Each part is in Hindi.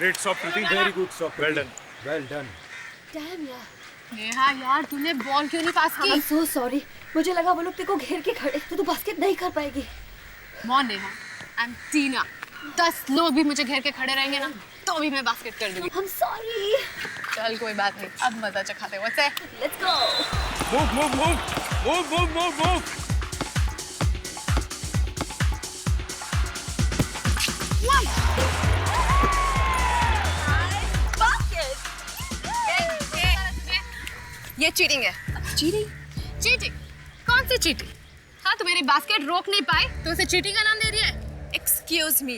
Great stop, Priti. Very good stop. Well done. Well done. Damn यार। नेहा यार तूने बॉल क्यों नहीं पास की? I'm so sorry. मुझे लगा वो लोग तेरे को घेर के खड़े तो तू बास्केट नहीं कर पाएगी। मॉन नेहा, आई एम टीना। 10 लोग भी मुझे घेर के खड़े रहेंगे ना तो भी मैं बास्केट कर दूंगी। I'm sorry. चल कोई बात नहीं, अब मजा चखाते हैं। What's that? Let's go. Move, move, move. Move, move, move, move. ये चीटिंग है। चीटिंग? चीटिंग? कौन सी चीटिंग? हाँ, तो मेरी बास्केट रोक नहीं पाई तो उसे चीटिंग का नाम दे रही है? एक्सक्यूज मी,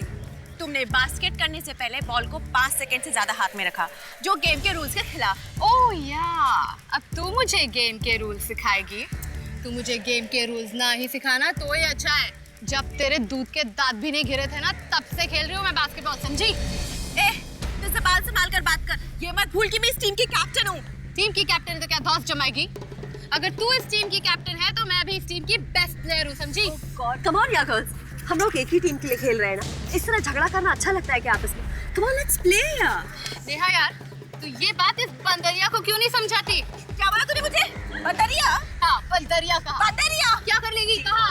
तुमने बास्केट करने से पहले बॉल को 5 सेकंड से ज्यादा हाथ में रखा, जो गेम के रूल्स के खिलाफ। ओह या, अब तू मुझे गेम के रूल्स सिखाएगी? तू मुझे गेम के रूल्स ना ही सिखाना तो ही अच्छा है। जब तेरे दूध के दांत भी नहीं गिरे थे ना, तब से खेल रही हूँ मैं बास्केटबॉल, समझी? तू ज़बान संभाल कर बात कर। ये मत भूल कि मैं इस टीम की कैप्टन हूँ। टीम की कैप्टन तो क्या धौंस जमाएगी? अगर तू इस टीम की कैप्टन है तो मैं भी इस टीम की बेस्ट प्लेयर हूँ, समझी? कम ऑन यार गर्ल्स, हम लोग एक ही टीम के लिए खेल रहे हैं ना। इस तरह झगड़ा करना अच्छा लगता है क्या आपस में? कम ऑन लेट्स प्ले यार। नेहा यार, तू ये बात इस बंदरिया को क्यों नहीं समझाती? क्या बोला तूने मुझे? बंदरिया? हाँ, बंदरिया कहा। बंदरिया? क्या कर लेगी? कहा?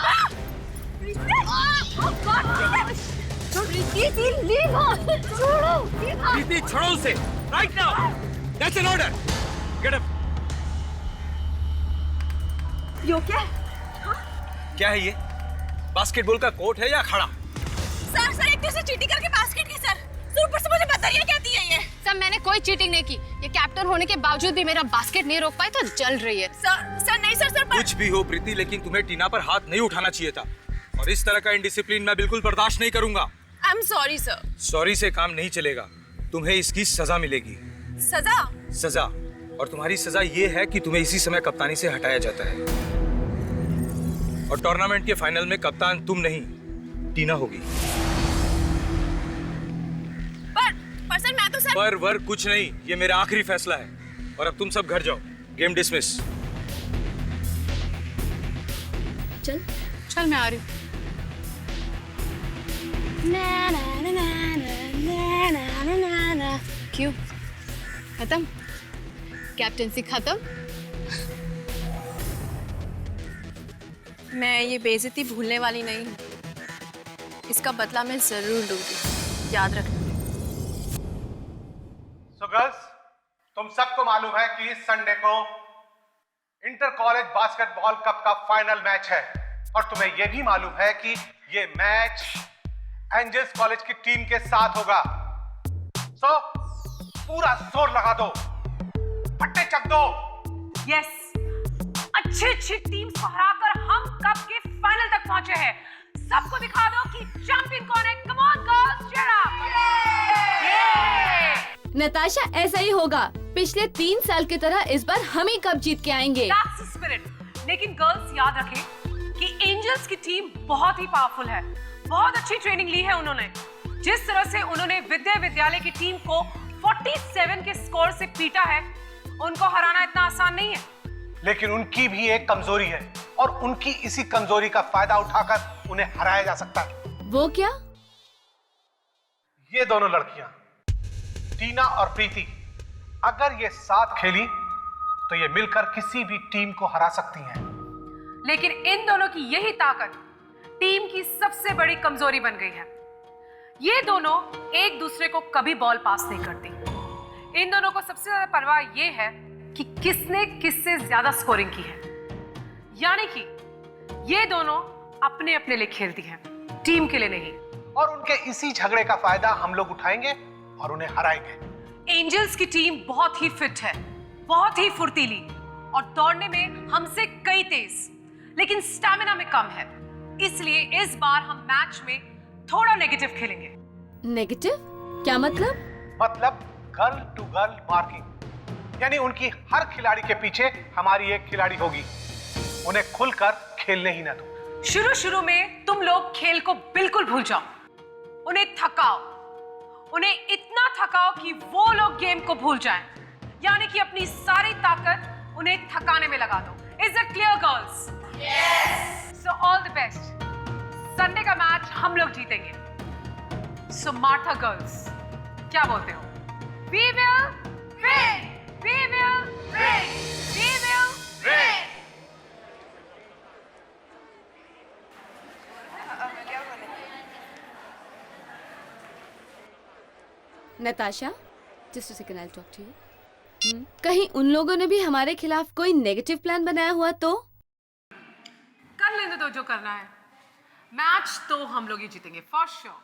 प्रीति, छोड़ो उसे. Right now. That's an order. Get up. यो क्या? क्या है ये? बास्केटबॉल का कोर्ट है या खड़ा? सर एक दूसरे चीटिंग करके बास्केट की सर। ऊपर से मुझे बंदरिया कहती है ये। सर मैंने कोई चीटिंग नहीं की। ये कैप्टन होने के बावजूद भी मेरा बास्केट नहीं रोक पाई तो जल रही है। सर नहीं सर कुछ भी हो प्रीति, लेकिन तुम्हें टीना पर हाथ नहीं उठाना चाहिए था। और इस तरह का इंडिसिप्लिन मैं बिल्कुल बर्दाश्त नहीं करूंगा। I am sorry sir. Sorry से काम नहीं चलेगा, तुम्हें इसकी सजा मिलेगी। सजा? सजा, और तुम्हारी सजा ये है कि तुम्हें इसी समय कप्तानी से हटाया जाता है। और टूर्नामेंट के फाइनल में कप्तान तुम नहीं, टीना होगी। पर सर मैं तो सर। पर वर कुछ नहीं, ये मेरा आखिरी फैसला है। और अब तुम सब घर जाओ, गेम डिसमिस। चल मैं आ रही हूँ। क्यों? खत्म? कैप्टनसी खत्म? मैं ये बेइज्जती भूलने वाली नहीं हूँ। इसका बदला मैं जरूर लूंगी, याद रखना। So girls, तुम सबको मालूम है कि इस संडे को इंटर कॉलेज बास्केटबॉल कप का फाइनल मैच है। और तुम्हें यह भी मालूम है कि ये मैच एंजल्स कॉलेज की टीम के साथ होगा। सो पूरा जोर लगा दो, पट्टे चक दो। यस, अच्छी टीम्स को हराकर हम कप के फाइनल तक पहुंचे हैं। सबको दिखा दो कि चैंपियन कौन है। Come on girls, cheer up. Natasha, ऐसा ही होगा। पिछले 3 साल की तरह इस बार हम ही कप जीत के आएंगे। That's the spirit. लेकिन गर्ल्स याद रखें कि एंजल्स की टीम बहुत ही पावरफुल है। बहुत अच्छी ट्रेनिंग ली है उन्होंने। जिस तरह से उन्होंने विद्यालय की टीम को 47 के स्कोर से पीटा है, उनको हराना इतना आसान नहीं है। लेकिन उनकी भी एक कमजोरी है और उनकी इसी कमजोरी का फायदा उठाकर उन्हें हराया जा सकता है। वो क्या? ये दोनों लड़कियां, टीना और प्रीति, अगर ये साथ खेली तो ये मिलकर किसी भी टीम को हरा सकती हैं। लेकिन इन दोनों की यही ताकत टीम की सबसे बड़ी कमजोरी बन गई है। ये दोनों एक दूसरे को कभी बॉल पास नहीं करती। इन दोनों को सबसे ज्यादा परवाह ये है कि किसने किससे ज्यादा स्कोरिंग की है। यानी कि ये दोनों अपने अपने लिए खेलती हैं, टीम के लिए नहीं। और उनके इसी झगड़े का फायदा हम लोग उठाएंगे और उन्हें हराएंगे। एंजल्स की टीम बहुत ही फिट है, बहुत ही फुर्तीली और दौड़ने में हमसे कई तेज, लेकिन स्टैमिना में कम है। इसलिए इस बार हम मैच में थोड़ा नेगेटिव खेलेंगे। नेगेटिव? क्या मतलब? मतलब गर्ल टू गर्ल मार्किंग, यानी उनकी हर खिलाड़ी के पीछे हमारी एक खिलाड़ी होगी। उन्हें खुलकर खेलने ही ना दो। शुरू में तुम लोग खेल को बिल्कुल भूल जाओ। उन्हें थकाओ, उन्हें इतना थकाओ कि वो लोग गेम को भूल जाएं। यानी कि अपनी सारी ताकत उन्हें थकाने में लगा दो। Is it clear, girls? Yes. So all the best. Sunday का मैच हम लोग जीतेंगे। So मार्था गर्ल्स, क्या बोलते हो? We will win! We will win! We will win! Natasha, just a second, I'll talk to you. कहीं उन लोगों ने भी हमारे खिलाफ कोई नेगेटिव प्लान बनाया हुआ तो? कर लेने दो जो करना है। मैच तो हम लोग ही जीतेंगे फॉर श्योर।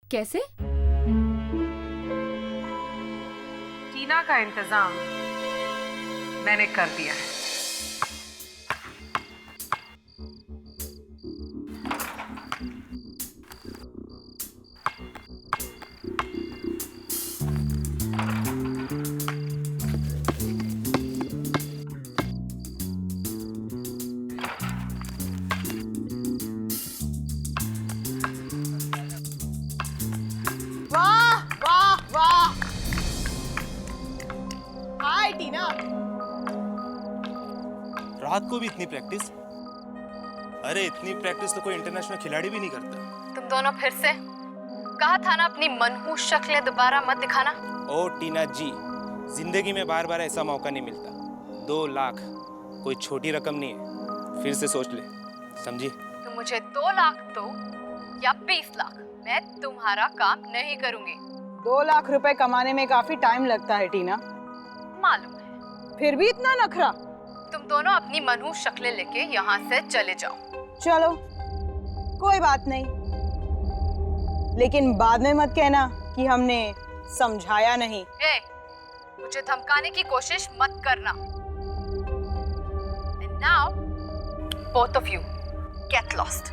कैसे? टीना का इंतजाम मैंने कर दिया है। वाह वाह वाह, हाय टीना। रात को भी इतनी प्रैक्टिस? अरे इतनी प्रैक्टिस तो कोई इंटरनेशनल खिलाड़ी भी नहीं करता। तुम दोनों फिर से कहा था ना अपनी मनहूस शक्लें दोबारा मत दिखाना। ओ टीना जी, जिंदगी में बार बार ऐसा मौका नहीं मिलता। 2 लाख कोई छोटी रकम नहीं है, फिर से सोच ले, समझी? तुम मुझे 2 लाख दो या 20 लाख, मैं तुम्हारा काम नहीं करूंगी। 2 लाख रुपए कमाने में काफी टाइम लगता है टीना, मालूम है। फिर भी इतना नखरा। तुम दोनों अपनी मनहूस शक्लें लेके यहाँ से चले जाओ। चलो कोई बात नहीं, लेकिन बाद में मत कहना कि हमने समझाया नहीं। ए, मुझे धमकाने की कोशिश मत करना। And now, both of you, get lost.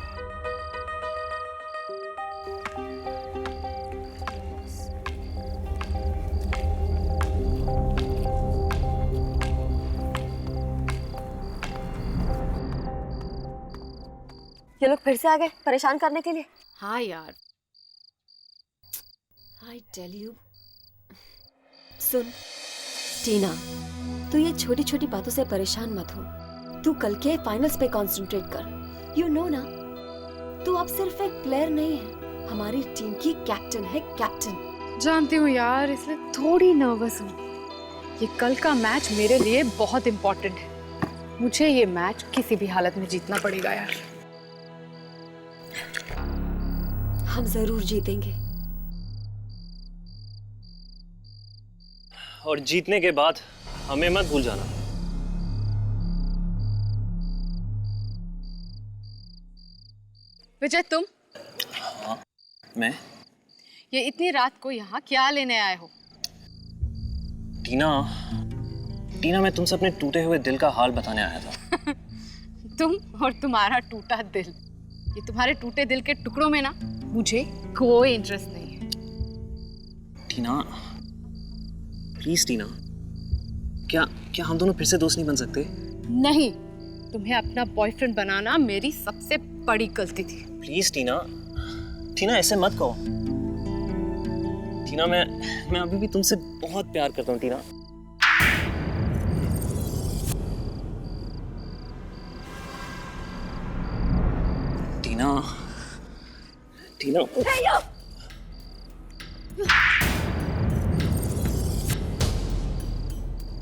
ये लोग फिर से आ गए परेशान करने के लिए। हाँ यार, I tell you. सुन टीना, तू ये छोटी छोटी बातों से परेशान मत हो। तू कल के फाइनल्स पे कंसंट्रेट कर। यू नो ना, तू अब सिर्फ एक प्लेयर नहीं है, हमारी टीम की कैप्टन है, कैप्टन। जानती हूँ यार, इसलिए थोड़ी नर्वस हूँ। ये कल का मैच मेरे लिए बहुत इम्पोर्टेंट है। मुझे ये मैच किसी भी हालत में जीतना पड़ेगा यार। हम जरूर जीतेंगे। और जीतने के बाद हमें मत भूल जाना। विजय, तुम? हाँ, मैं? ये इतनी रात को यहाँ क्या लेने आए हो? टीना, मैं तुमसे अपने टूटे हुए दिल का हाल बताने आया था। तुम और तुम्हारा टूटा दिल, ये तुम्हारे टूटे दिल के टुकड़ों में ना मुझे कोई इंटरेस्ट नहीं है। टीना, प्लीज टीना, क्या हम दोनों फिर से दोस्त नहीं बन सकते? नहीं, तुम्हें अपना बॉयफ्रेंड बनाना मेरी सबसे बड़ी गलती थी। प्लीज टीना, ऐसे मत कहो। टीना, मैं अभी भी तुमसे बहुत प्यार करता हूँ टीना। टीना,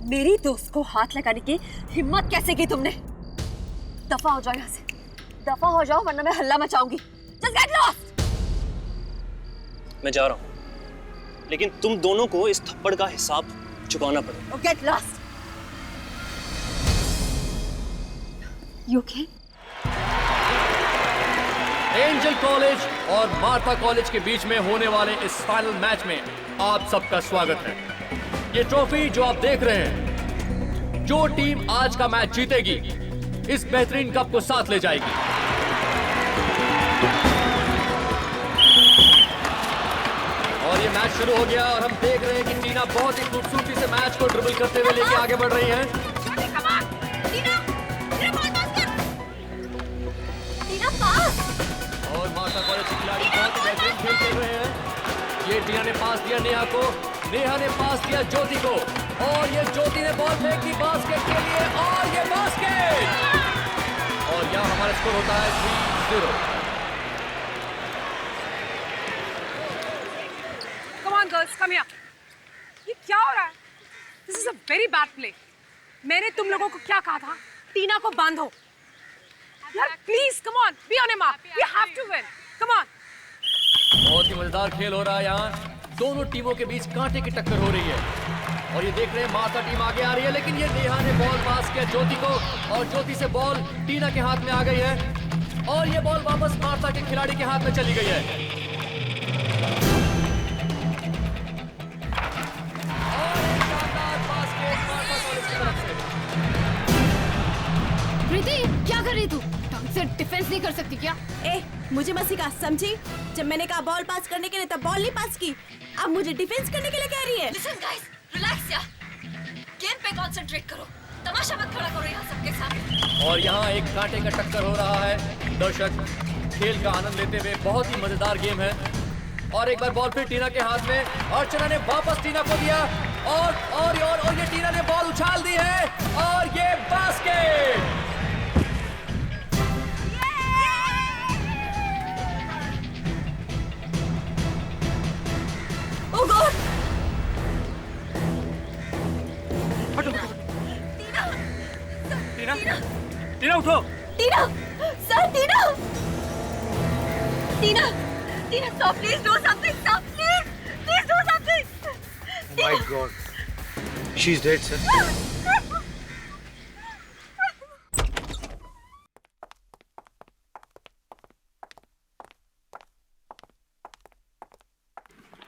मेरी दोस्त को हाथ लगाने की हिम्मत कैसे की तुमने? दफा हो जाओ यहाँ से, दफा हो जाओ वरना मैं हल्ला मचाऊंगी। Just get lost! मैं जा रहा हूँ, लेकिन तुम दोनों को इस थप्पड़ का हिसाब चुकाना पड़ेगा। Oh, get lost! You okay? Angel college और मार्था कॉलेज के बीच में होने वाले इस फाइनल मैच में आप सबका स्वागत है। ये ट्रॉफी जो आप देख रहे हैं, जो टीम आज का मैच जीतेगी इस बेहतरीन कप को साथ ले जाएगी। और ये मैच शुरू हो गया और हम देख रहे हैं कि टीना बहुत ही खूबसूरती से मैच को ड्रिबल करते हुए लेके आगे बढ़ रही है। और मार्था कॉलेज के खिलाड़ी बहुत ही बेहतरीन खेल खेल रहे हैं। ये टीना ने पास दिया नेहा को, नेहा ने पास दिया ज्योति को, और ये ज्योति ने बॉल फेंकी बास्केट के लिए, और ये बास्केट, और यहाँ हमारा स्कोर होता है 3-0। Come on girls, come here. ये क्या हो रहा है? This is a very bad play. मैंने तुम लोगों को क्या कहा था? टीना को बांधो। यार please come on, be on a mark, we have to win, come on. बहुत ही मजेदार खेल हो रहा है यहाँ। दोनों टीमों के बीच कांटे की टक्कर हो रही है और ये देख रहे हैं मार्था टीम आगे आ रही है, लेकिन ये नेहा ने बॉल पास किया ज्योति को और ज्योति से बॉल टीना के हाथ में आ गई है और ये बॉल वापस मार्था के खिलाड़ी के हाथ में चली गई है। प्रीति, क्या कर रही तू? ढंग से डिफेंस नहीं कर सकती क्या? ए, मुझे मत सिखा, समझी? जब मैंने कहा बॉल पास करने के लिए तब बॉल नहीं पास की। अब मुझे डिफेंस करने के लिए कह रही है। लिसन गाइस, रिलैक्स यार, गेम पे कंसंट्रेट करो, तमाशा मत खड़ा करो यहाँ सबके सामने। और यहाँ एक कांटे का टक्कर हो रहा है। दर्शक खेल का आनंद लेते हुए, बहुत ही मजेदार गेम है। और एक बार बॉल फिर टीना के हाथ में, अर्चना ने वापस टीना को दिया और ये टीना ने बॉल उछाल दी है और ये बास्केट। Oh God! टीना उठो। Tina, sir Tina, Tina, Tina, stop! Please do something! Stop! Please do something! My God, she's dead, sir.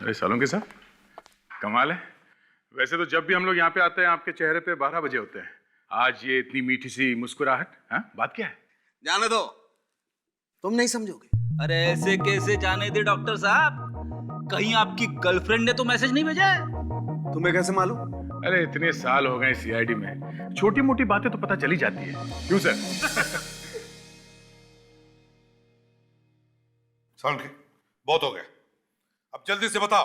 अरे सालों के साथ कमाल है। वैसे तो जब भी हम लोग यहाँ पे आते हैं आपके चेहरे पे 12 बजे होते हैं। आज ये इतनी मीठी सी मुस्कुराहट, हाँ? बात क्या है? जाने दो, तुम नहीं समझोगे। अरे ऐसे कैसे जाने दे डॉक्टर साहब? कहीं आपकी गर्लफ्रेंड ने तो मैसेज नहीं भेजा है? तुम्हें कैसे मालूम? अरे इतने साल हो गए सीआईडी में, छोटी मोटी बातें तो पता चली जाती है। क्यों सर? सालों के बहुत हो गया, अब जल्दी से बताओ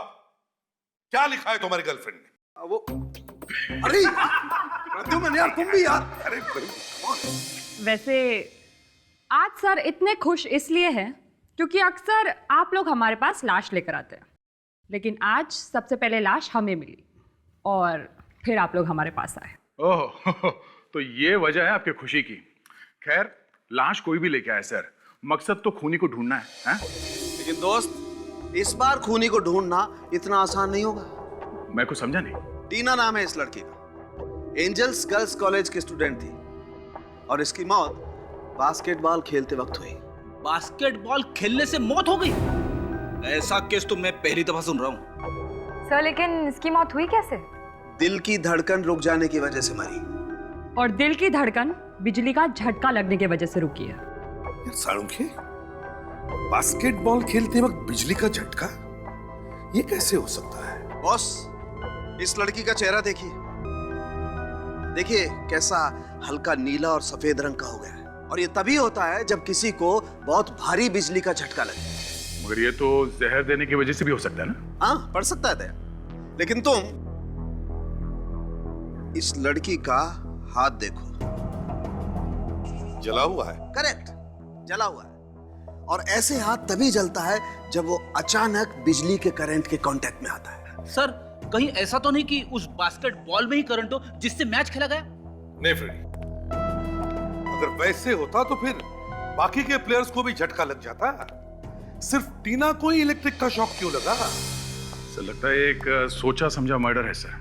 क्या लिखा है तुम्हारी गर्लफ्रेंड ने? वो अरे प्रद्युम्न यार, तुम भी यार। अरे वैसे आज सर इतने खुश इसलिए हैं क्योंकि अक्सर आप लोग हमारे पास लाश लेकर आते हैं, लेकिन आज सबसे पहले लाश हमें मिली और फिर आप लोग हमारे पास आए। ओह, तो ये वजह है आपकी खुशी की। खैर, लाश कोई भी लेके आए सर, मकसद तो खूनी को ढूंढना है, लेकिन दोस्त, इस बार खूनी को ढूंढना इतना आसान नहीं होगा। मैं कुछ समझा नहीं। टीना नाम है इस लड़की का, एंजल्स गर्ल्स कॉलेज की स्टूडेंट थी और इसकी मौत बास्केटबॉल खेलते वक्त हुई। बास्केटबॉल खेलने से मौत हो गई? ऐसा केस तो मैं पहली दफा सुन रहा हूँ। सर लेकिन इसकी मौत हुई कैसे? दिल की धड़कन रुक जाने की वजह से मरी। और दिल की धड़कन बिजली का झटका लगने की वजह से रुकी है। यार साळुंखे, बास्केटबॉल खेलते वक्त बिजली का झटका, ये कैसे हो सकता है? बॉस, इस लड़की का चेहरा देखिए, देखिए कैसा हल्का नीला और सफेद रंग का हो गया है। और ये तभी होता है जब किसी को बहुत भारी बिजली का झटका लगे। मगर ये तो जहर देने की वजह से भी हो सकता है ना? हाँ, पड़ सकता है दया, लेकिन तुम इस लड़की का हाथ देखो, जला हुआ है। करेक्ट, जला हुआ है। और ऐसे हाथ तभी जलता है जब वो अचानक बिजली के करंट के कांटेक्ट में आता है। सर, कहीं ऐसा तो नहीं कि उस बास्केटबॉल में ही करंट हो जिससे मैच खेला गया? नहीं फ्रेडी, अगर वैसे होता तो फिर बाकी के प्लेयर्स को भी झटका लग जाता। सिर्फ टीना को ही इलेक्ट्रिक का शॉक क्यों लगा? सर लगता है एक सोचा समझा मर्डर है सर।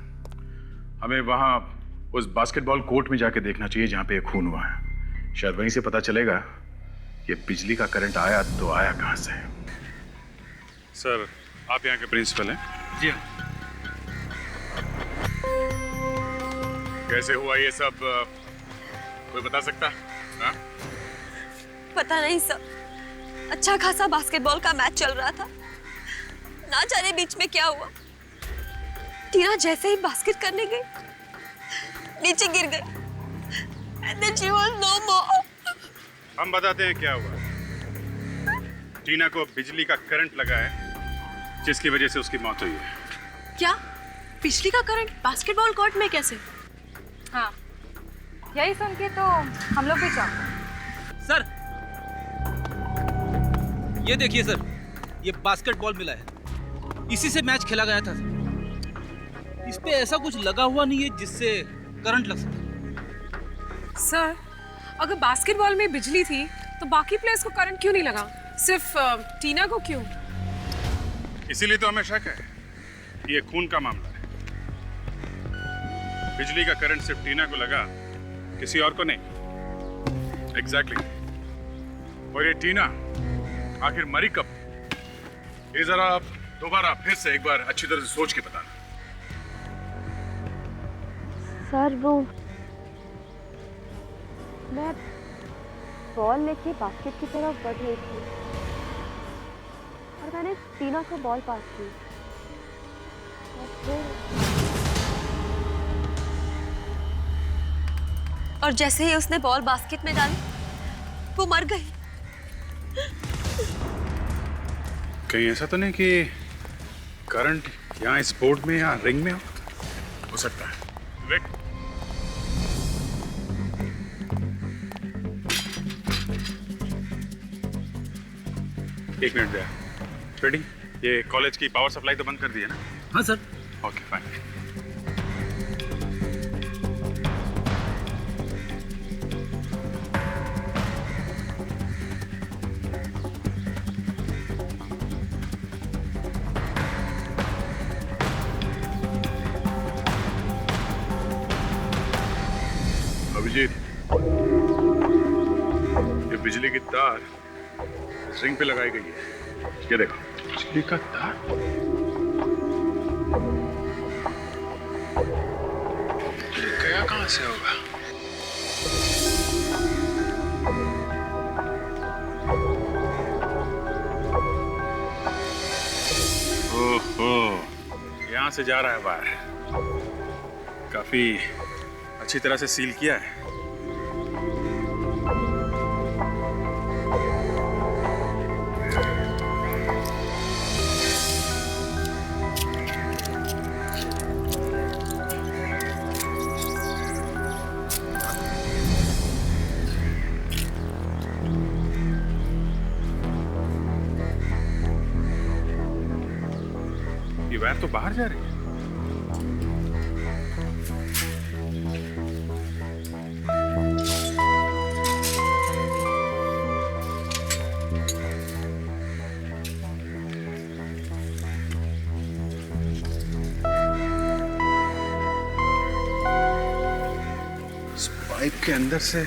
हमें वहां उस बास्केटबॉल कोर्ट में जाके देखना चाहिए जहां पे खून हुआ है। शायद वहीं से पता चलेगा कि बिजली का करंट आया तो आया कहां से। सर, आप यहाँ के प्रिंसिपल हैं? जी हाँ। कैसे हुआ ये सब, कोई बता सकता है? पता नहीं सर, अच्छा खासा बास्केटबॉल का मैच चल रहा था, ना जाने बीच में क्या हुआ। टीना जैसे ही बास्केट करने गई, नीचे गिर गई। And then she was no more. हम बताते हैं क्या हुआ। टीना को बिजली का करंट लगा है जिसकी वजह से उसकी मौत हुई है। क्या? बिजली का करंट बास्केटबॉल कोर्ट में कैसे? हाँ, यही सुन के तो हम लोग भी चाहते। सर, ये देखिए सर, ये बास्केटबॉल मिला है, इसी से मैच खेला गया था। इस पे ऐसा कुछ लगा हुआ नहीं है जिससे करंट लग सके। सर, अगर बास्केटबॉल में बिजली थी तो बाकी प्लेयर्स को करंट क्यों नहीं लगा, सिर्फ टीना को क्यों? इसीलिए तो हमें शक है कि ये खून का मामला है। बिजली का करंट सिर्फ टीना को लगा, किसी और को नहीं। एग्जैक्टली। और ये टीना आखिर मरी कब? ये जरा आप दोबारा फिर से एक बार अच्छी तरह से सोच के बताना। सर वो मैं बॉल लेके बास्केट की तरफ बढ़ रही थी और मैंने टीना को बॉल पास की और जैसे ही उसने बॉल बास्केट में डाली वो मर गई। कहीं ऐसा तो नहीं कि करंट यहाँ इस बोर्ड में या रिंग में हो सकता है। विवेक, एक मिनट दे। रेडी? ये कॉलेज की पावर सप्लाई तो बंद कर दी है ना? हाँ सर। Okay fine. अभिजीत, ये बिजली की तार रिंग पे लगाई गई है। ये देखो, बिजली का तार। ये गया कहां से होगा? ओहो, यहां से जा रहा है बाहर। काफी अच्छी तरह से सील किया है। ये वायर तो बाहर जा रही है। पाइप के अंदर से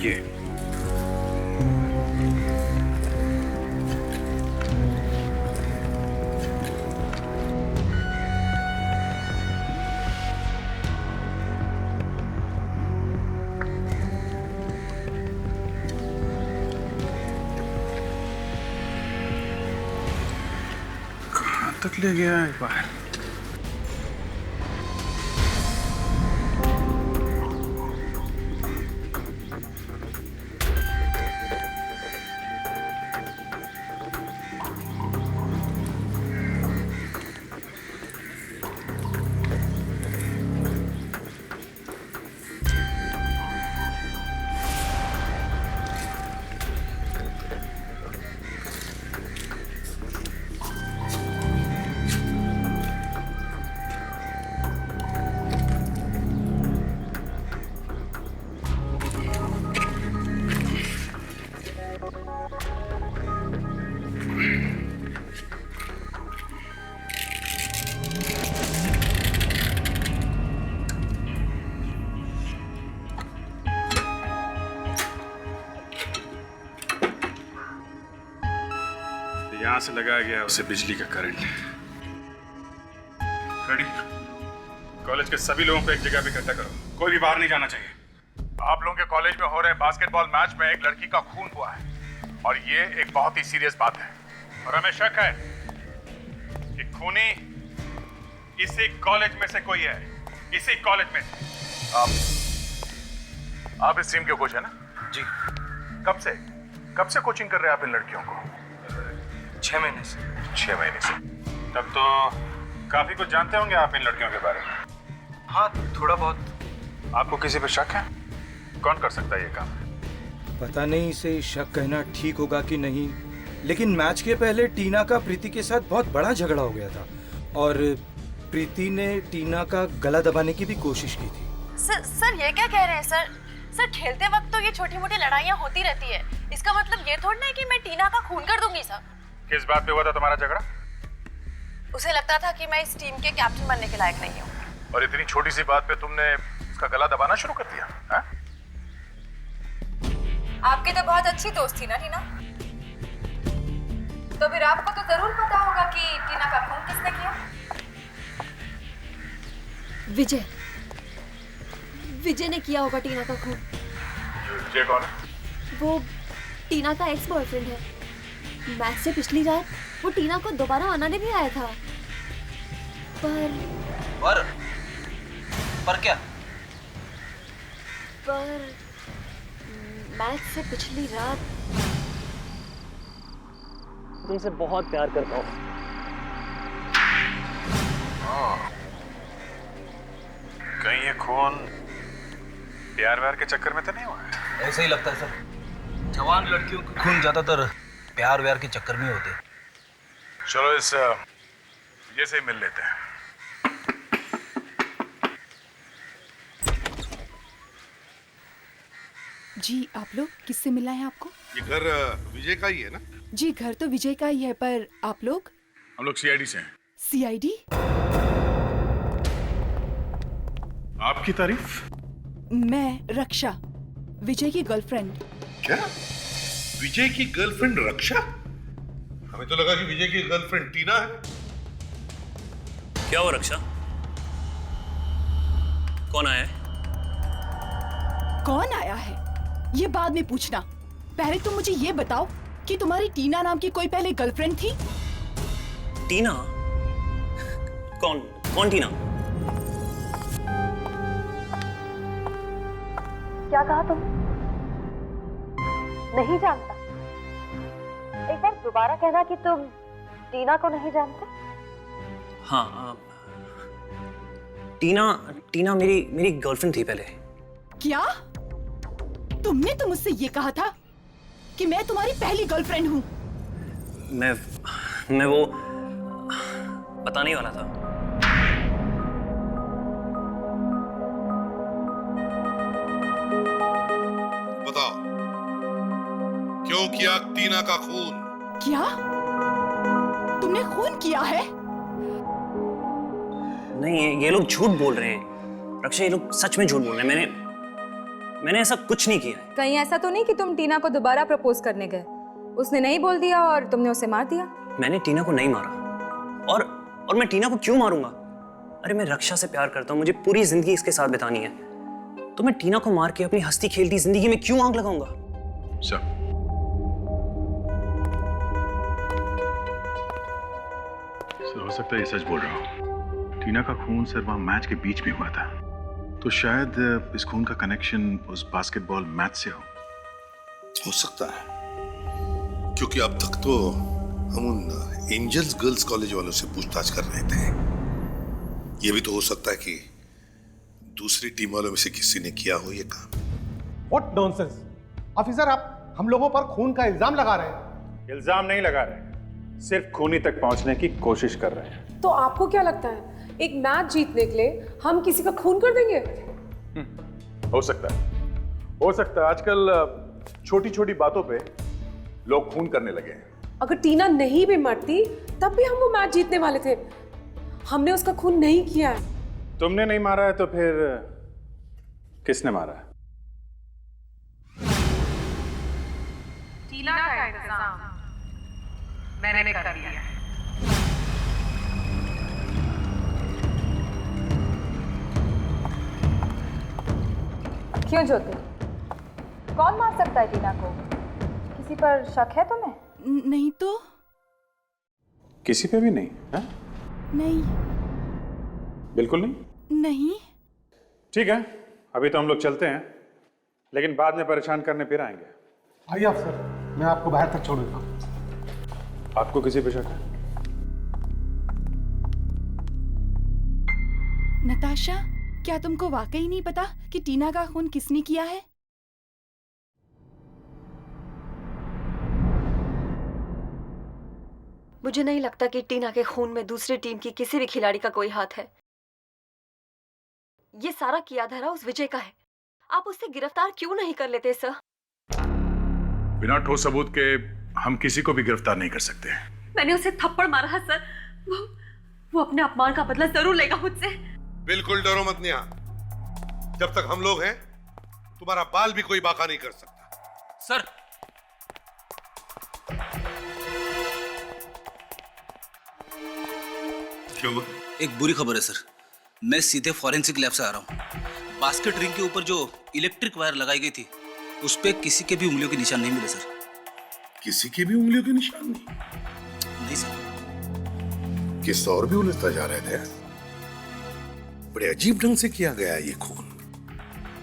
ये तक ले गया एक बार। यहां से लगाया गया उसे बिजली का करंट। रेडी? कॉलेज के सभी लोगों को एक जगह पे इकट्ठा करो, कोई भी बाहर नहीं जाना चाहिए। आप लोगों के कॉलेज में हो रहे बास्केटबॉल मैच में एक लड़की का खून हुआ है और ये एक बहुत ही सीरियस बात है और हमें शक है कि खूनी इसी कॉलेज में से कोई है, इसी कॉलेज में से। आप इस टीम के कोच है ना? जी। कब से कोचिंग कर रहे हैं आप इन लड़कियों को? 6 महीने से। 6 महीने से? तब तो काफी कुछ जानते होंगे आप इन लड़कियों के बारे में। हाँ, थोड़ा बहुत। आपको किसी पे शक है? कौन कर सकता है ये काम? पता नहीं इसे शक कहना ठीक होगा कि नहीं, लेकिन मैच के पहले टीना का प्रीति के साथ बहुत बड़ा झगड़ा हो गया था और प्रीति ने टीना का गला दबाने की भी कोशिश की थी। सर ये क्या कह रहे हैं सर? सर खेलते वक्त तो ये छोटी मोटी लड़ाइयाँ होती रहती है, इसका मतलब ये थोड़ी ना है कि मैं टीना का खून कर दूंगी सर। किस बात पे हुआ था तुम्हारा झगड़ा? उसे लगता था कि मैं इस टीम के कैप्टन बनने के लायक नहीं हूँ। और इतनी छोटी सी बात पे तुमने उसका गला दबाना शुरू कर दिया? हाँ? आपकी तो बहुत अच्छी दोस्त थी ना टीना, तो फिर आपको तो जरूर पता होगा कि टीना का खून किसने किया। विजय ने किया होगा टीना का खून। विजय कौन है? वो टीना का एक्स बॉयफ्रेंड है। मैच से पिछली रात वो टीना को दोबारा मनाने भी आया था। पर क्या? पर मैच से पिछली रात तुमसे बहुत प्यार करता हूँ। कहीं ये खून प्यार व्यार के चक्कर में तो नहीं हुआ है? ऐसा ही लगता है सर, जवान लड़कियों के खून ज्यादातर प्यार व्यार के चक्कर में होते हैं। चलो इस विजय से ही मिल लेते हैं। जी आप लोग किससे मिलना है आपको? ये घर विजय का ही है ना? जी घर तो विजय का ही है, पर आप लोग? हम लोग सीआईडी से हैं। सीआईडी? आपकी तारीफ? मैं रक्षा, विजय की गर्लफ्रेंड। क्या? विजय की गर्लफ्रेंड रक्षा? हमें तो लगा कि विजय की गर्लफ्रेंड टीना है। क्या हुआ रक्षा? कौन आया है? कौन आया है ये बाद में पूछना, पहले तुम मुझे ये बताओ कि तुम्हारी टीना नाम की कोई पहले गर्लफ्रेंड थी? टीना? कौन टीना? क्या कहा तुम? नहीं जानता? एक बार दोबारा कहना कि तुम टीना को नहीं जानते। हाँ, टीना मेरी गर्लफ्रेंड थी पहले। क्या? तुमने तो मुझसे ये कहा था कि मैं तुम्हारी पहली गर्लफ्रेंड हूँ। मैं वो बताने वाला था। बताओ, क्यों किया टीना का खून? क्या? तुमने खून किया है? नहीं, ये लोग झूठ बोल रहे हैं रक्षा, ये लोग सच में झूठ बोल रहे हैं। मैंने ऐसा कुछ नहीं किया है। कहीं ऐसा तो नहीं कि तुम टीना को दोबारा प्रपोज करने गए, उसने नहीं बोल दिया और तुमने उसे मार दिया? मैंने टीना को नहीं मारा। और मैं टीना को क्यों मारूंगा? अरे मैं रक्षा से प्यार करता हूँ, मुझे पूरी जिंदगी इसके साथ बितानी है, तो मैं टीना को मार के अपनी हंसती खेलती जिंदगी में क्यों आग लगाऊंगा? सर, हो सकता है ये सच बोल रहा हूँ। टीना का खून सर वहाँ मैच के बीच में हुआ था, तो शायद इस खून का कनेक्शन उस बास्केटबॉल मैच से हो सकता है, क्योंकि अब तक तो हम उन एंजल्स गर्ल्स कॉलेज वालों से पूछताछ कर रहे थे। ये भी तो हो सकता है कि दूसरी टीम वालों में से किसी ने किया हो ये काम। व्हाट नॉनसेंस ऑफिसर, आप हम लोगों पर खून का इल्जाम लगा रहे हैं। इल्जाम नहीं लगा रहे, सिर्फ खूनी तक पहुंचने की कोशिश कर रहे हैं। तो आपको क्या लगता है एक मैच जीतने के लिए हम किसी का खून कर देंगे? हो सकता है। आजकल छोटी छोटी बातों पे लोग खून करने लगे हैं। अगर टीना नहीं भी मरती तब भी हम वो मैच जीतने वाले थे। हमने उसका खून नहीं किया है। तुमने नहीं मारा है तो फिर किसने मारा है? टीना का इंतजाम मैंने कर दिया है। क्यों ज्योति, कौन मार सकता है टीना को? किसी पर शक है तुम्हें? नहीं तो। किसी पे भी नहीं है? नहीं। बिल्कुल नहीं? नहीं। ठीक है, अभी तो हम लोग चलते हैं, लेकिन बाद में परेशान करने फिर आएंगे। आइए अफसर, मैं आपको बाहर तक छोड़ देता हूँ। आपको किसी पे शक है? नताशा, क्या तुमको वाकई नहीं पता कि टीना का खून किसने किया है? मुझे नहीं लगता कि टीना के खून में दूसरी टीम की किसी भी खिलाड़ी का कोई हाथ है। ये सारा किया धरा उस विजय का है। आप उससे गिरफ्तार क्यों नहीं कर लेते सर? बिना ठोस सबूत के हम किसी को भी गिरफ्तार नहीं कर सकते। मैंने उसे थप्पड़ मारा है सर। वो अपने अपमान का बदला जरूर लेगा मुझसे। बिल्कुल डरो मत नेहा। जब तक हम लोग हैं तुम्हारा बाल भी कोई बाका नहीं कर सकता। सर क्यों? एक बुरी खबर है सर, मैं सीधे फॉरेंसिक लैब से आ रहा हूँ। बास्केट रिंग के ऊपर जो इलेक्ट्रिक वायर लगाई गई थी उस पे किसी के भी उंगलियों के निशान नहीं मिले सर। किसी की भी उंगलियों के निशान नहीं? नहीं सर। किस और भी उलझता जा रहे थे। बड़े अजीब ढंग से किया गया ये खून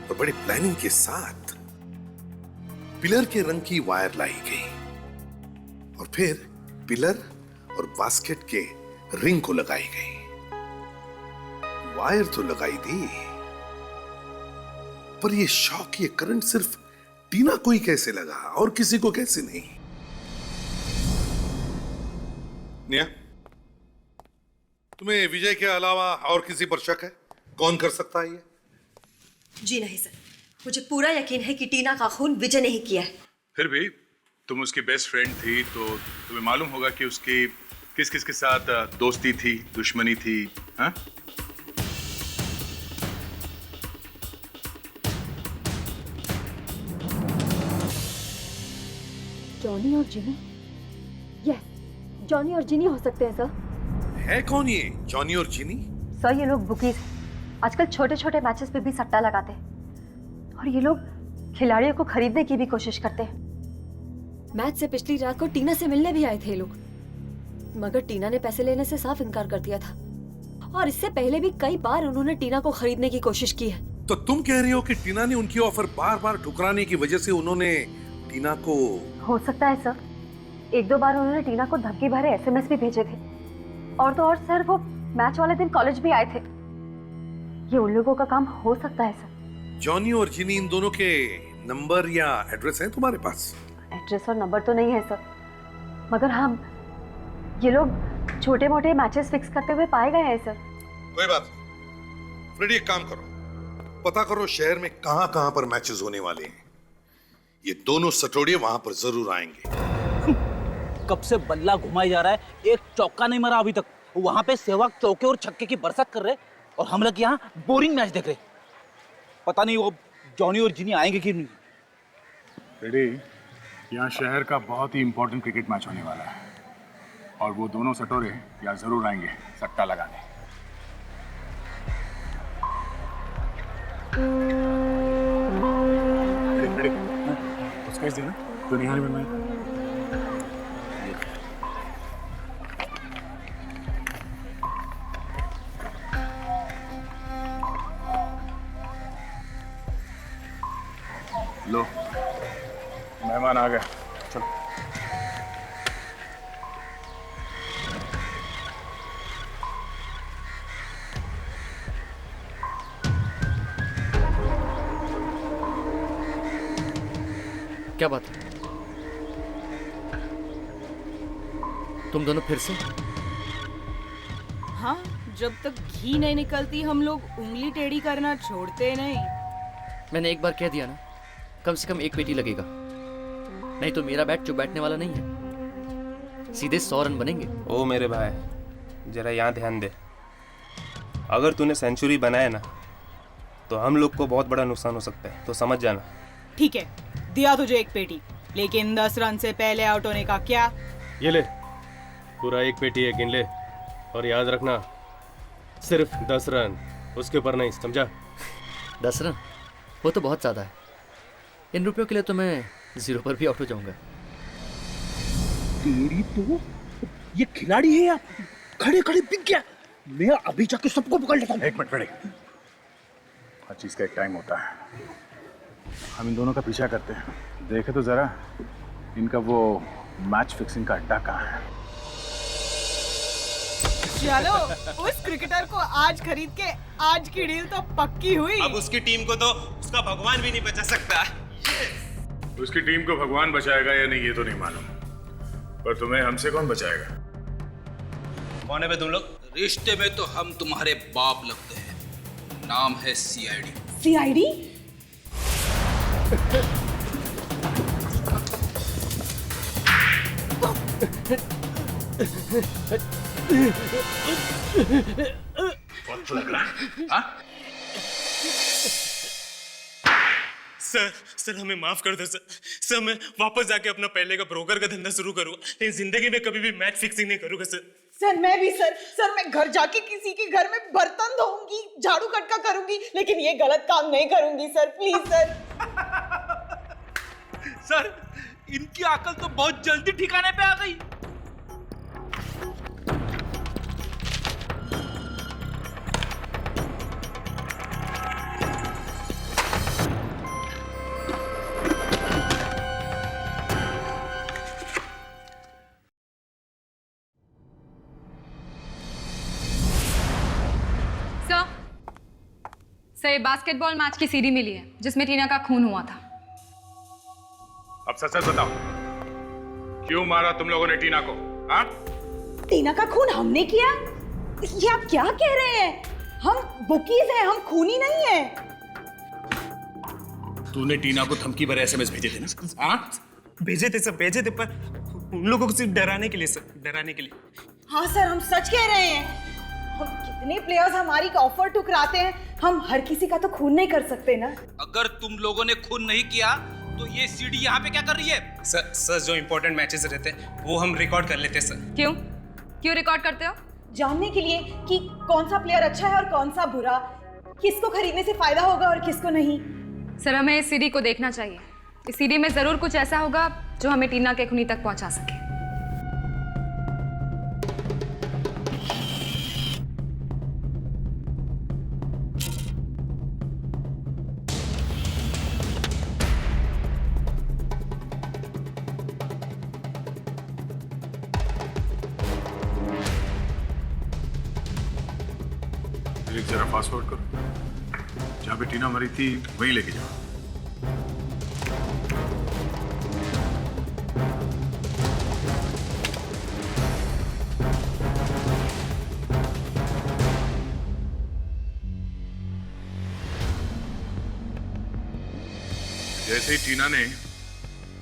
और बड़ी प्लानिंग के साथ पिलर के रंग की वायर लाई गई और फिर पिलर और बास्केट के रिंग को लगाई गई। वायर तो लगाई दी पर ये शॉक, ये करंट सिर्फ टीना को ही कैसे लगा और किसी को कैसे नहीं? नेहा, तुम्हें विजय के अलावा और किसी पर शक है? कौन कर सकता है ये? जी नहीं सर, मुझे पूरा यकीन है कि टीना का खून विजय नहीं किया है। फिर भी तुम उसकी बेस्ट फ्रेंड थी तो तुम्हें मालूम होगा कि उसकी किस किस के साथ दोस्ती थी, दुश्मनी थी। हाँ? जॉनी और जिनी? यस, जॉनी और जिनी हो सकते हैं सर। है कौन ये जॉनी और जिनी? सर ये लोग बुकीज आजकल छोटे छोटे मैचेस पे भी सट्टा लगाते हैं और ये लोग खिलाड़ियों को खरीदने की भी कोशिश करते हैं। मैच से पिछली रात को टीना से मिलने भी आए थे लोग, मगर टीना ने पैसे लेने से साफ इनकार कर दिया था और इससे पहले भी कई बार उन्होंने टीना को खरीदने की कोशिश की है। तो तुम कह रही हो कि टीना ने उनकी ऑफर बार बार ठुकराने की वजह से उन्होंने टीना को? हो सकता है सर, एक दो बार उन्होंने टीना को धमकी भरे SMS भी भेजे थे और तो और सर वो मैच वाले दिन कॉलेज भी आए थे। ये उन लोगों का काम हो सकता है सर। जॉनी और जिनी, इन दोनों के नंबर या एड्रेस है तुम्हारे पास? एड्रेस और नंबर तो नहीं है सर, मगर हम ये लोग छोटे मोटे मैचेस फिक्स करते हुए पाए गए हैं सर। कोई बात नहीं, फ्रेडी एक काम करो, पता करो शहर में कहां कहां पर मैचेस होने वाले हैं। ये दोनों सटोड़िए वहां पर जरूर आएंगे। कब से बल्ला घुमाई जा रहा है, एक चौका नहीं मरा अभी तक। वहां पे सहवाग चौके और छक्के की बरसात कर रहे और हम लोग यहाँ बोरिंग मैच देख रहे। पता नहीं वो जॉनी और जिनी आएंगे कि नहीं। रेडी, यहाँ शहर का बहुत ही इंपॉर्टेंट क्रिकेट मैच होने वाला है और वो दोनों सटोरे यहाँ जरूर आएंगे सट्टा लगाने। उसका इस देना तो निहारी में मैं लो, मेहमान आ गए, चलो। क्या बात है? तुम दोनों फिर से? हाँ, जब तक घी नहीं निकलती हम लोग उंगली टेढ़ी करना छोड़ते नहीं। मैंने एक बार कह दिया ना, कम से कम एक पेटी लगेगा, नहीं तो मेरा बैट चुप बैठने वाला नहीं है। सीधे 100 रन बनेंगे। ओ मेरे भाई, जरा यहाँ ध्यान दे। अगर तूने सेंचुरी बनाया ना तो हम लोग को बहुत बड़ा नुकसान हो सकता है, तो समझ जाना। ठीक है, दिया तुझे एक पेटी, लेकिन 10 रन से पहले आउट होने का क्या? ये ले, पूरा एक पेटी है, गिन ले और याद रखना सिर्फ 10 रन, उसके ऊपर नहीं, समझा? 10 रन वो तो बहुत ज़्यादा है। इन रुपयों के लिए तो मैं 0 पर भी आउट हो जाऊंगा। तेरी तो ये खिलाड़ी है यार, खड़े खड़े बिक गया। मैं अभी जाके सबको पकड़ लेता हूँ। एक मिनट रेडी, हर चीज का एक टाइम होता है। हम इन दोनों का पीछा करते हैं, देखे तो जरा इनका वो मैच फिक्सिंग का अड्डा कहाँ है। चलो, उस क्रिकेटर को आज खरीद के आज की डील तो पक्की हुई। अब उसकी टीम को तो उसका भगवान भी नहीं बचा सकता। उसकी टीम को भगवान बचाएगा या नहीं ये तो नहीं मालूम, पर तुम्हें हमसे कौन बचाएगा? कौन है बे तुम लोग? रिश्ते में तो हम तुम्हारे बाप लगते हैं। नाम है सीआईडी। सीआईडी? वक्त लग रहा है, हाँ? सर हमें माफ कर दो सर मैं वापस जाके अपना पहले का ब्रोकर का धंधा शुरू करूंगा, लेकिन जिंदगी में कभी भी मैच फिक्सिंग नहीं करूंगा सर। मैं भी सर मैं घर जाके किसी के घर में बर्तन धोऊंगी, झाड़ू कटका करूंगी, लेकिन ये गलत काम नहीं करूंगी सर, प्लीज सर। सर इनकी अकल तो बहुत जल्दी ठिकाने पे आ गई। सर बास्केटबॉल मैच की सीडी मिली है जिसमें टीना का खून हुआ था। अब सच सच बताओ, क्यों मारा तुम लोगों ने टीना को? हाँ? टीना का खून हमने किया? ये आप क्या कह रहे हैं? हम बुकीज हैं, हम खूनी नहीं हैं। तूने टीना को धमकी भरे एसएमएस भेजे थे ना? हाँ? भेजे थे पर उन लोगों को सिर्फ डराने के लिए सर, डराने के लिए। हाँ सर, हम सच कह रहे हैं। हम कितने प्लेयर्स हमारी ऑफर ठुकराते हैं, हम हर किसी का तो खून नहीं कर सकते ना। अगर तुम लोगों ने खून नहीं किया तो ये सीडी यहाँ पे क्या कर रही है? सर जो इंपॉर्टेंट मैचेस रहते हैं वो हम रिकॉर्ड कर लेते हैं सर। क्यों रिकॉर्ड करते हो? जानने के लिए कि कौन सा प्लेयर अच्छा है और कौन सा बुरा, किसको खरीदने से फायदा होगा और किसको नहीं। सर हमें इस सीडी को देखना चाहिए। इस सीडी में जरूर कुछ ऐसा होगा जो हमें टीना के खूनी तक पहुंचा सके। एक जरा फास्ट फॉरवर्ड करो, जहाँ पे टीना मरी थी वहीं लेके जाओ। जैसे ही टीना ने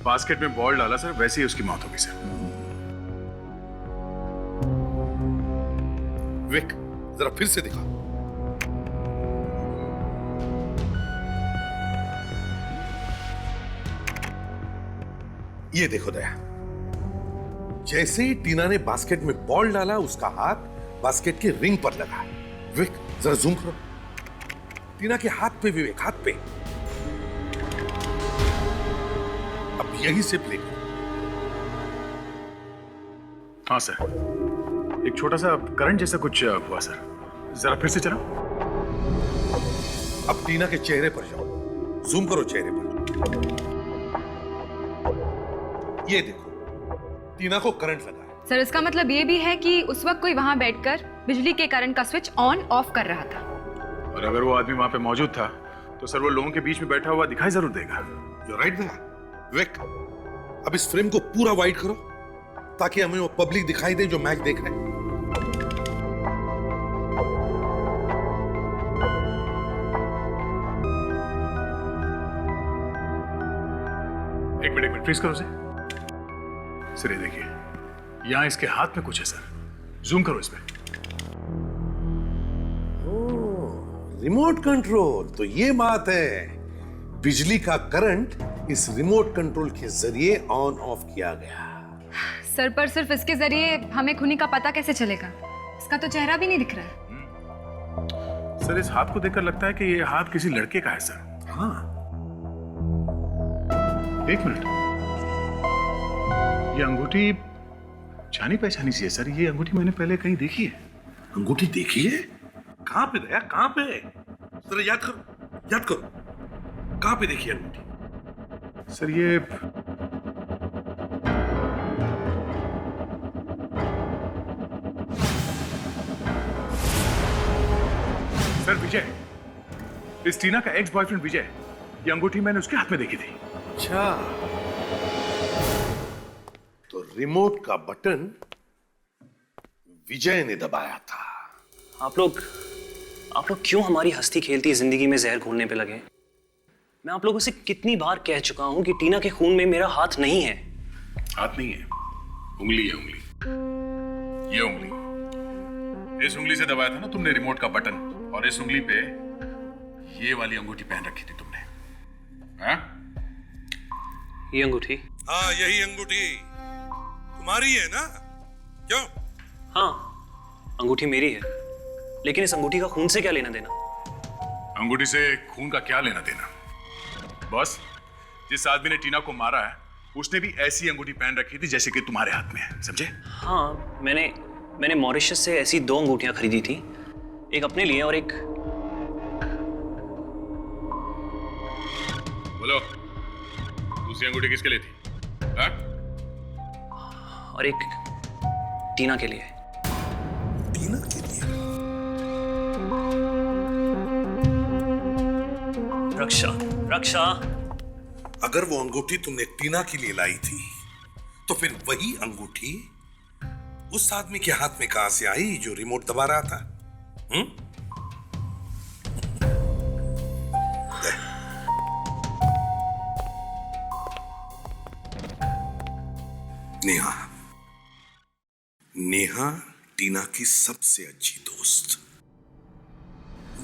बास्केट में बॉल डाला सर, वैसे ही उसकी मौत हो गई सर। विक, जरा फिर से दिखा। ये देखो दया, जैसे ही टीना ने बास्केट में बॉल डाला उसका हाथ बास्केट के रिंग पर लगा। विक, जरा जूम करो। टीना के हाथ पे विवेक, हाथ पे। अब यही से प्ले करो। हाँ सर, एक छोटा सा करंट जैसा कुछ हुआ सर, जरा फिर से चलाओ। अब टीना के चेहरे पर जाओ, जूम करो चेहरे पर। ये देखो, टीना को करंट लगा है। सर इसका मतलब ये भी है कि उस वक्त कोई वहां बैठकर बिजली के करंट का स्विच ऑन ऑफ कर रहा था। और अगर वो आदमी वहां पे मौजूद था तो सर वो लोगों के बीच में बैठा हुआ दिखाई जरूर देगा। You're right Daya. विक, अब इस फ्रेम को पूरा वाइड करो ताकि हमें वो पब्लिक दिखाई दे जो मैच देख रहे हैं। एक मिनट फ्रीज करो सर। सर ये देखिए, यहां इसके हाथ में कुछ है सर, जूम करो इसमें। रिमोट कंट्रोल, तो ये बात है। बिजली का करंट इस रिमोट कंट्रोल के जरिए ऑन ऑफ किया गया। सर पर सिर्फ इसके जरिए हमें खूनी का पता कैसे चलेगा? इसका तो चेहरा भी नहीं दिख रहा है। सर इस हाथ को देखकर लगता है कि ये हाथ किसी लड़के का है सर। हाँ, एक मिनट, ये अंगूठी जानी पहचानी सी है सर। ये अंगूठी मैंने पहले कहीं देखी है। अंगूठी देखी है? कहां पे दया, कहां पे? जरा याद करो, याद करो, कहां पे देखी अंगूठी? सर ये सर विजय, इस टीना का एक्स बॉयफ्रेंड विजय, ये अंगूठी मैंने उसके हाथ में देखी थी। अच्छा, तो रिमोट का बटन विजय ने दबाया था। आप लोग क्यों हमारी हंसती खेलती जिंदगी में जहर घोलने पे लगे? मैं आप लोगों से कितनी बार कह चुका हूं कि टीना के खून में मेरा हाथ नहीं है। हाथ नहीं है, उंगली है, उंगली। ये उंगली, इस उंगली से दबाया था ना तुमने रिमोट का बटन, और इस उंगली पे ये वाली अंगूठी पहन रखी थी तुमने। हाँ? ये अंगूठी? हाँ, यही अंगूठी तुम्हारी है ना? क्यों? हाँ, अंगूठी मेरी है, लेकिन इस अंगूठी का खून से क्या लेना देना? अंगूठी से खून का क्या लेना देना? बॉस, जिस आदमी ने टीना को मारा है उसने भी ऐसी अंगूठी पहन रखी थी जैसे कि तुम्हारे हाथ में है, समझे? हाँ, मैंने मॉरिशस से ऐसी 2 अंगूठियां खरीदी थी, एक अपने लिए और एक... बोलो, दूसरी अंगूठी किसके लिए थी? हाँ? और एक टीना के लिए। टीना के लिए? रक्षा। अगर वो अंगूठी तुमने टीना के लिए लाई थी, तो फिर वही अंगूठी उस आदमी के हाथ में कहां से आई जो रिमोट दबा रहा था? नेहा टीना की सबसे अच्छी दोस्त,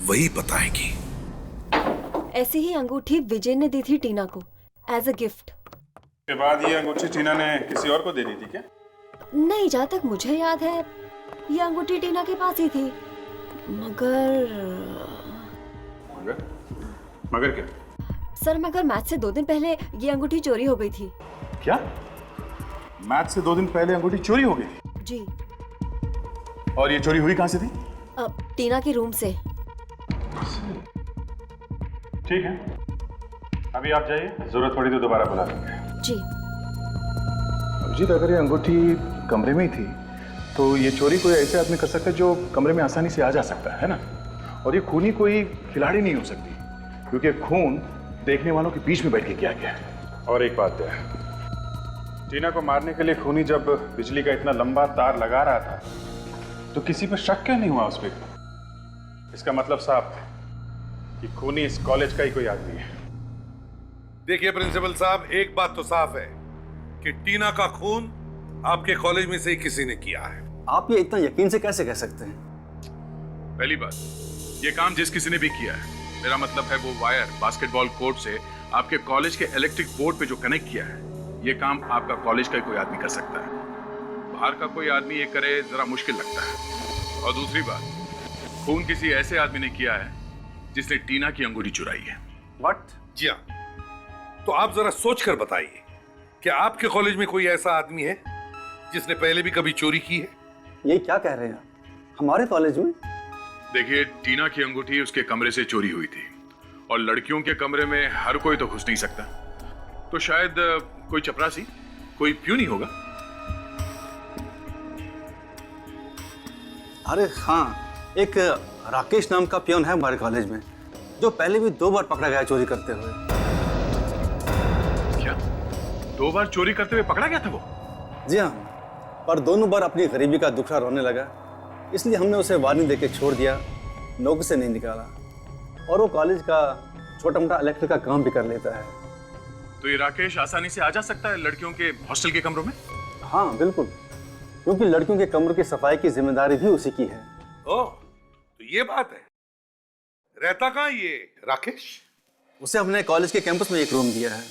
वही बताएगी। ऐसी ही अंगूठी विजय ने दी थी टीना को एज अ गिफ्ट। के बाद ये अंगूठी टीना ने किसी और को दे दी थी क्या? नहीं, जहाँ तक मुझे याद है ये अंगूठी टीना के पास ही थी, मगर क्या? सर, मगर मैच से 2 दिन पहले ये अंगूठी चोरी हो गई थी। क्या? मैच से 2 दिन पहले अंगूठी चोरी हो गई थी? जी। और ये चोरी हुई कहां से थी? टीना के रूम से। ठीक है, अभी आप जाइए, जरूरत पड़ी तो दोबारा बुला लेंगे। जी। अभिजीत, अगर ये अंगूठी कमरे में ही थी तो ये चोरी कोई ऐसे आदमी कर सकता है जो कमरे में आसानी से आ जा सकता है ना? और ये खूनी कोई खिलाड़ी नहीं हो सकती, क्योंकि खून देखने वालों के बीच में बैठ के किया गया है। और एक बात है, टीना को मारने के लिए खूनी जब बिजली का इतना लंबा तार लगा रहा था तो किसी पर शक क्यों नहीं हुआ उस पर? इसका मतलब साफ है कि खूनी इस कॉलेज का ही कोई आदमी है। देखिए प्रिंसिपल साहब, एक बात तो साफ है कि टीना का खून आपके कॉलेज में से ही किसी ने किया है। आप ये इतना यकीन से कैसे कह सकते हैं? पहली बात, ये काम जिस किसी ने भी किया है, मेरा मतलब है वो वायर बास्केटबॉल कोर्ट से आपके कॉलेज के इलेक्ट्रिक बोर्ड पे जो कनेक्ट किया है, ये काम आपका कॉलेज का ही कोई आदमी कर सकता है। बाहर का कोई आदमी ये करे जरा मुश्किल लगता है। और दूसरी बात, खून किसी ऐसे आदमी ने किया है जिसने टीना की अंगूठी चुराई है। व्हाट? जी हाँ, तो आप जरा सोच कर बताइए, क्या आपके कॉलेज में कोई ऐसा आदमी है जिसने पहले भी कभी चोरी की है? ये क्या कह रहे हैं हमारे कॉलेज में? देखिए, टीना की अंगूठी उसके कमरे से चोरी हुई थी, और लड़कियों के कमरे में हर कोई तो घुस नहीं सकता, तो शायद कोई चपरासी, कोई प्यून ही होगा। अरे हाँ, एक राकेश नाम का पियोन है हमारे कॉलेज में, जो पहले भी 2 बार पकड़ा गया चोरी करते हुए। क्या 2 बार चोरी करते हुए पकड़ा गया था वो? जी हाँ, पर दोनों बार अपनी गरीबी का दुखड़ा रोने लगा, इसलिए हमने उसे वार्निंग देके छोड़ दिया, नौकरी से नहीं निकाला। और वो कॉलेज का छोटा मोटा इलेक्ट्रिक का काम भी कर लेता है। तो ये राकेश आसानी से आ जा सकता है लड़कियों के हॉस्टल के कमरों में? हाँ बिल्कुल, क्योंकि लड़कियों के कमरों की सफाई की जिम्मेदारी भी उसी की है। ओह, तो ये बात है। रहता कहाँ ये राकेश? उसे हमने कॉलेज के कैंपस में एक रूम दिया है।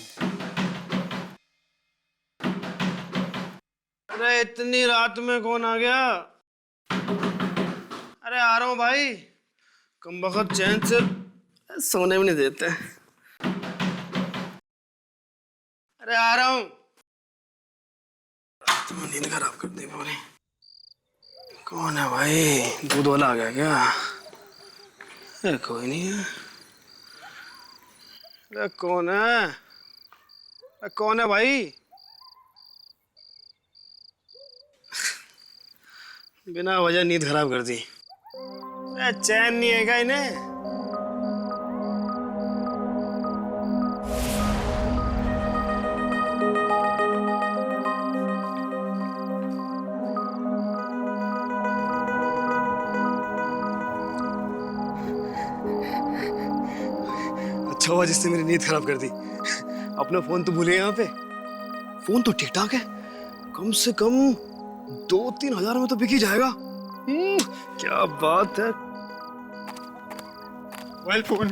अरे इतनी रात में कौन आ गया? अरे आ रहा हूँ भाई, कमबख्त चैन से सोने भी नहीं देते। अरे आ रहा हूँ। तुम नींद खराब कर दी पूरी। कौन है भाई? दूध वाला आ गया क्या? अरे कोई नहीं है। अरे कौन है? अरे कौन है भाई? बिना वजह नींद खराब कर दी। अरे चैन नहीं है क्या इन्हें? अच्छा हुआ जिससे मेरी नींद खराब कर दी। अपना फोन तो भूले यहाँ पे। फोन तो ठीक ठाक है, कम से कम 2-3 हजार में तो बिक ही जाएगा। क्या बात है। Mobile phone.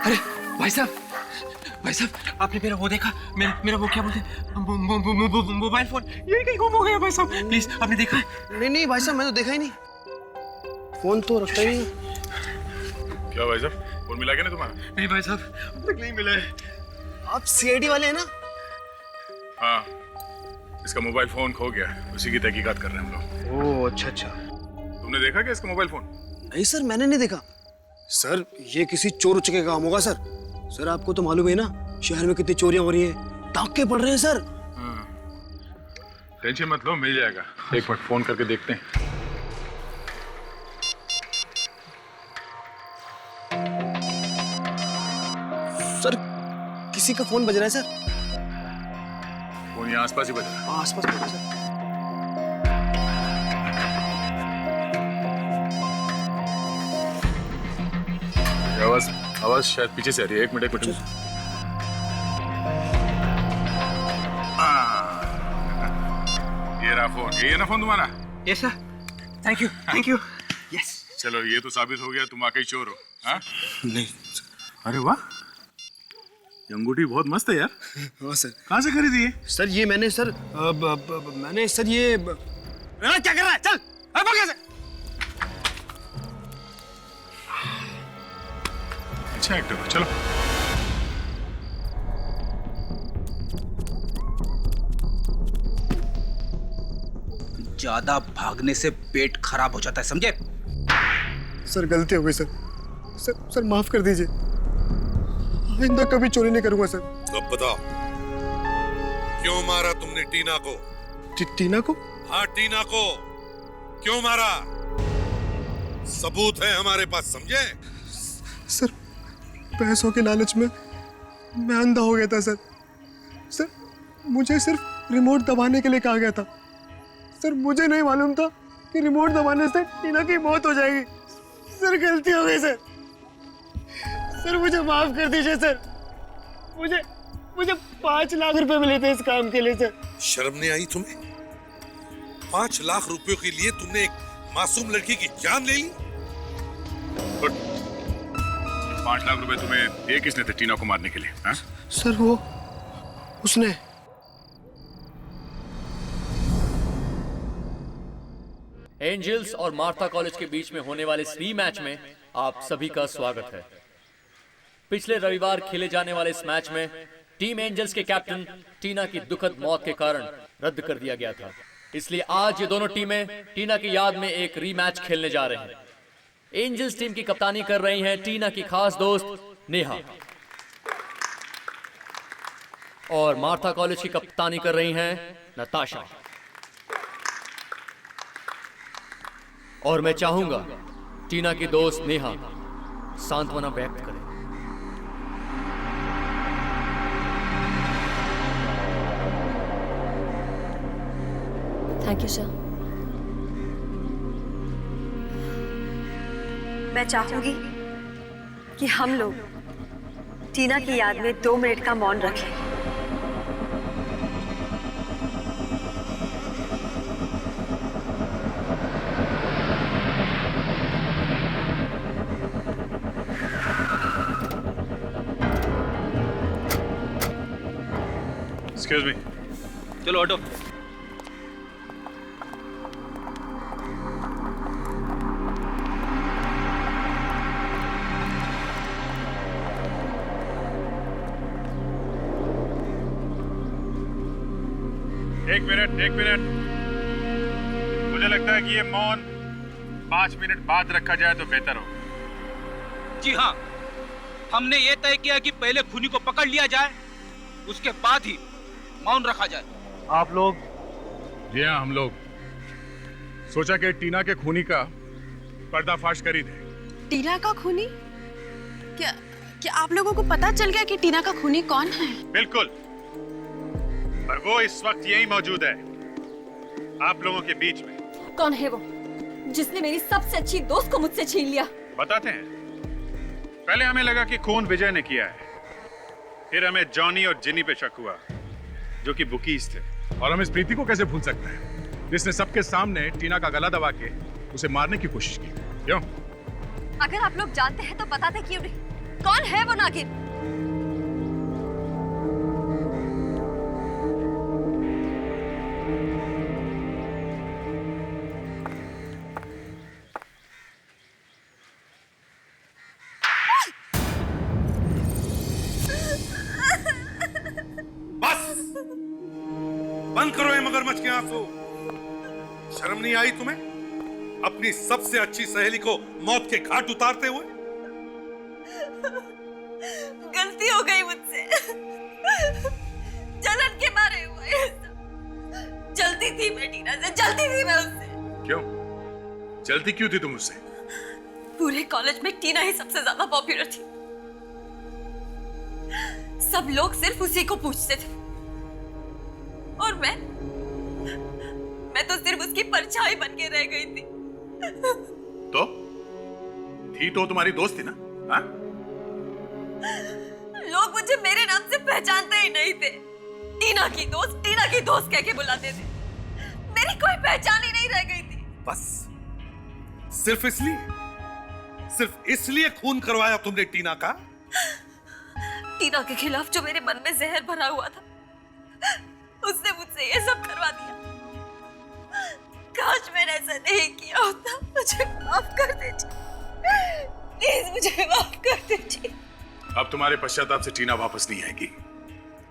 अरे भाई साहब आपने मेरा वो देखा, मेरा वो क्या बोलते हैं मोबाइल फोन, ये कहीं गुम हो गया भाई साहब, प्लीज आपने देखा है? नहीं भाई साहब, मैंने तो देखा ही नहीं, फोन तो रखता ही नहीं। क्या भाई साहब, फोन मिला क्या ना तुम्हारा? नहीं भाई साहब, अब तक नहीं मिला है। आप सीआईडी वाले हैं ना? हाँ, इसका मोबाइल फोन खो गया, उसी की तहकीकात कर रहे हैं हम लोग। ओह अच्छा। तुमने देखा क्या इसका मोबाइल फोन? नहीं सर, मैंने नहीं देखा। सर ये किसी चोर उचके का काम होगा सर। सर आपको तो मालूम है ना शहर में कितनी चोरियां हो रही हैं, डाके पड़ रहे हैं सर। टेंशन मत लो, मिल जाएगा। एक मिनट फोन करके देखते हैं। सर किसी का फोन बज रहा है सर। फोन यहाँ आसपास ही बज रहा है। आसपास बज रहा है सर। आवाज शायद पीछे से आ रही है। एक मिनट ये रहा फोन। ये है ना फोन तुम्हारा? Yes sir, thank you. Yes. चलो ये तो साबित हो गया तुम वाकई चोर हो। हाँ? नहीं। अरे वाह, ये अंगूठी बहुत मस्त है यार। हाँ सर। कहाँ से खरीदी है? सर ये मैंने सर मैंने सर ये क्या कर रहा है? चल भाग यहाँ से। अच्छा एक्टर हो, चलो। ज्यादा भागने से पेट खराब हो जाता है, समझे? सर गलती हो गई सर। सर माफ कर दीजिए, आइंदा कभी चोरी नहीं करूंगा सर। अब बताओ, क्यों मारा तुमने टीना को? टीना को? हाँ टीना को क्यों मारा? सबूत है हमारे पास, समझे? सर पैसों के लालच में मैं अंधा हो गया था सर। सर मुझे सिर्फ रिमोट दबाने के लिए कहा गया था। सर मुझे नहीं मालूम था कि रिमोट दबाने से टीना की मौत हो जाएगी। सर गलती हो गई सर। सर मुझे माफ कर दीजिए सर। मुझे 5 लाख रुपए मिले थे इस काम के लिए सर। शर्म नहीं आई तुम्हें? 5 लाख रुपयों के लिए तुमने एक मासूम लड़की की जान ले ली? 5 लाख रुपए तुम्हें दिए किसने थे टीना को मारने के लिए? हाँ? सर वो उसने। एंजल्स और मार्था कॉलेज के बीच में होने वाले इस रीमैच में आप सभी का स्वागत है। पिछले रविवार खेले जाने वाले इस मैच में टीम एंजल्स के कैप्टन टीना की दुखद मौत के कारण रद्द कर दिया गया था, इसलिए आज ये दोनों टीमें टीना की याद में एक रीमैच खेलने जा रहे हैं। एंजल्स टीम की कप्तानी कर रही हैं टीना की खास दोस्त नेहा, और मार्था कॉलेज की कप्तानी कर रही हैं नताशा। और मैं चाहूंगा टीना की दोस्त नेहा सांत्वना व्यक्त करे। Thank you sir. मैं चाहूंगी कि हम लोग टीना की याद में 2 मिनट का मौन रखें। Excuse me. चलो ऑटो। एक मिनट। मुझे लगता है कि ये मौन 5 मिनट बाद रखा जाए तो बेहतर हो। जी हाँ, हमने ये तय किया कि पहले खूनी को पकड़ लिया जाए, उसके बाद ही मौन रखा जाए। आप लोग? जी हाँ, हम लोग सोचा कि टीना के खूनी का पर्दाफाश कर ही दे। टीना का खूनी? क्या आप लोगों को पता चल गया कि टीना का खूनी कौन है? बिल्कुल, और वो इस वक्त यही मौजूद है आप लोगों के बीच में। कौन है वो जिसने मेरी सबसे अच्छी दोस्त को मुझसे छीन लिया? बताते हैं। पहले हमें लगा कि खून विजय ने किया है, फिर हमें जॉनी और जिनी पे शक हुआ जो कि बुकीज थे। और हम इस प्रीति को कैसे भूल सकते हैं जिसने सबके सामने टीना का गला दबा के उसे मारने की कोशिश की। क्यों? अगर आप लोग जानते हैं तो बताते क्यों नहीं? कौन है वो नागिन? बंद करो ये मगरमच्छ के आंसू। शर्म नहीं आई तुम्हें अपनी सबसे अच्छी सहेली को मौत के घाट उतारते हुए? गलती हो गई मुझसे, जलन के मारे हुए। जलती थी मैं टीना से, जलती थी मैं उससे। क्यों? जलती क्यों थी तुम उससे? पूरे कॉलेज में टीना ही सबसे ज्यादा पॉपुलर थी। सब लोग सिर्फ उसी को पूछते थे और मैं तो सिर्फ उसकी परछाई बन के रह गई थी। तो तुम्हारी दोस्त थी ना? हाँ? लोग मुझे मेरे नाम से पहचानते ही नहीं थे। टीना की दोस्त कह के बुलाते थे। मेरी कोई पहचान ही नहीं रह गई थी। बस सिर्फ इसलिए खून करवाया तुमने टीना का? टीना के खिलाफ जो मेरे मन में जहर भरा हुआ था, उसने मुझसे ये सब करवा दिया। काश मैंने ऐसा नहीं किया होता। मुझे माफ कर दीजिए, प्लीज मुझे माफ कर दीजिए। अब तुम्हारे पश्चाताप से टीना वापस नहीं आएगी।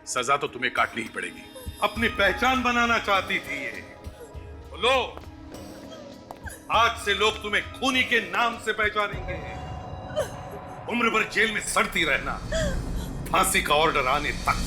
सजा तो तुम्हें काटनी ही पड़ेगी। अपनी पहचान बनाना चाहती थी ये। लो, आज से लोग तुम्हें खूनी के नाम से पहचानेंगे। उम्र भर जेल में सड़ती रहना, फांसी का ऑर्डर आने तक।